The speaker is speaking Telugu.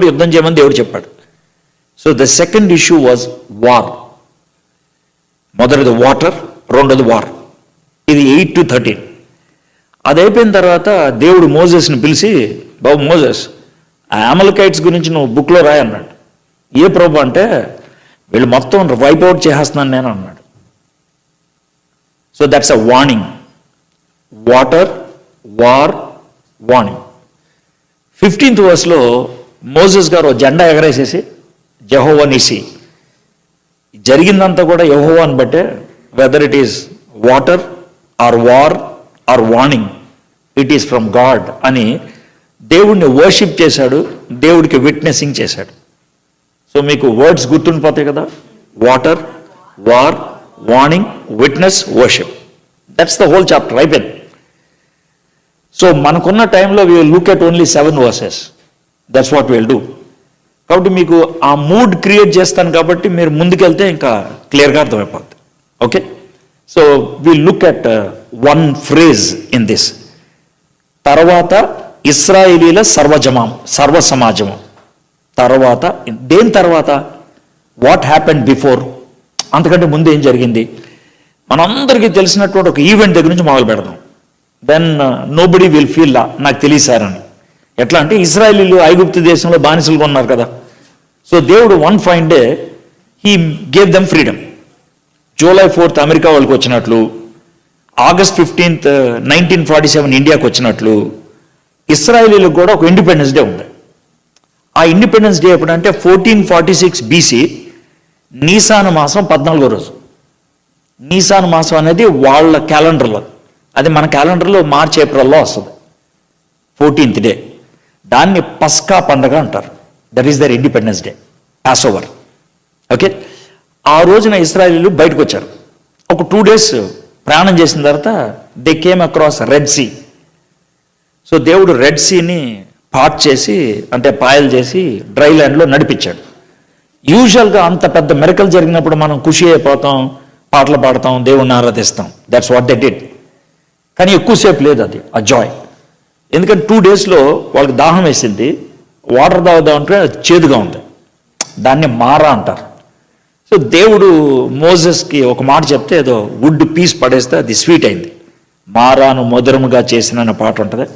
యుద్ధం చేయమని దేవుడు చెప్పాడు. So the second issue was war. మొదటిది వాటర్, రెండోది వార్. ఇది 8 to 13. అది అయిపోయిన తర్వాత దేవుడు మోజెస్ని పిలిచి, బాబు మోజెస్, ఆ అమలకైట్స్ గురించి నువ్వు బుక్లో రాయి అన్నాడు. ఏ ప్రభు అంటే, వీళ్ళు మొత్తం వైప్అవుట్ చేసేస్తున్నాను నేను అన్నాడు. So that's a warning. Water, war, warning. 15th verseలో మోజెస్ గారు జెండా ఎగరేసేసి యెహోవా నిసి, జరిగిందంతా కూడా యెహోవాని బట్టే, whether it is water or war or warning, it is from God అని దేవుడిని వర్షిప్ చేశాడు, దేవుడికి విట్నెసింగ్ చేశాడు. సో మీకు వర్డ్స్ గుర్తుండిపోతాయి కదా, water, war, warning, witness, worship. That's the whole chapter, అయిపోయింది. సో మనకున్న టైంలో we will look at only 7 verses. That's what will do. కాబట్టి మీకు ఆ మూడ్ క్రియేట్ చేస్తాను కాబట్టి మీరు ముందుకెళ్తే ఇంకా క్లియర్గా అర్థమైపోద్ది. Okay, so we look at one phrase in this. తర్వాత ఇశ్రాయేలీల సర్వ సమాజము. తర్వాత దేని తర్వాత, వాట్ హ్యాపెండ్ బిఫోర్, అంతకంటే ముందు ఏం జరిగింది. మనందరికీ తెలిసినటువంటి ఒక ఈవెంట్ దగ్గర నుంచి మొదలు పెడదాం. దెన్ నోబడి విల్ ఫీల్ నాకు తెలియదు సార్ అని. ఎట్లా అంటే, ఇశ్రాయేలీలు ఐగుప్తు దేశంలో బానిసలుగా ఉన్నారు కదా. సో దేవుడు one fine day he gave them freedom. July 4th America వాళ్ళకి వచ్చినట్లు, August 15th 1947 ఇండియాకి వచ్చినట్లు, ఇశ్రాయేలీలకు కూడా ఒక ఇండిపెండెన్స్ డే ఉంది. ఆ ఇండిపెండెన్స్ డే ఎప్పుడంటే 1446 BC నీసాను మాసం 14వ రోజు. నీసాను మాసం అనేది వాళ్ళ క్యాలెండర్లో, అది మన క్యాలెండర్లో మార్చ్ ఏప్రిల్లో వస్తుంది, 14th డే. దాన్ని పస్కా పండగ అంటారు. That is their independence day, passover. Okay, ఆ రోజున ఇశ్రాయేలీలు బయటకు వచ్చారు. ఒక 2 days ప్రయాణం చేసిన తర్వాత they came across red sea. So దేవుడు రెడ్ సీని పార్ట్ చేసి, అంటే పాయలు చేసి డ్రై ల్యాండ్లో నడిపించాడు. యూజువల్గా అంత పెద్ద మిరకల్ జరిగినప్పుడు మనం ఖుషి అయిపోతాం, పాటలు పాడతాం, దేవుణ్ణి ఆరాధిస్తాం. That's what they did. కానీ ఎక్కువసేపు లేదు అది, ఆ జాయ్. ఎందుకంటే 2 daysలో వాళ్ళకి దాహం వేసింది, వాటర్ తాగుదామంటే అది చేదుగా ఉంది, దాన్ని మారా అంటారు. సో దేవుడు మోజెస్కి ఒక మాట చెప్తే, ఏదో వుడ్ పీస్ పడేస్తే అది స్వీట్ అయింది. మారాను మధురముగా చేసిన పాట ఉంటుంది.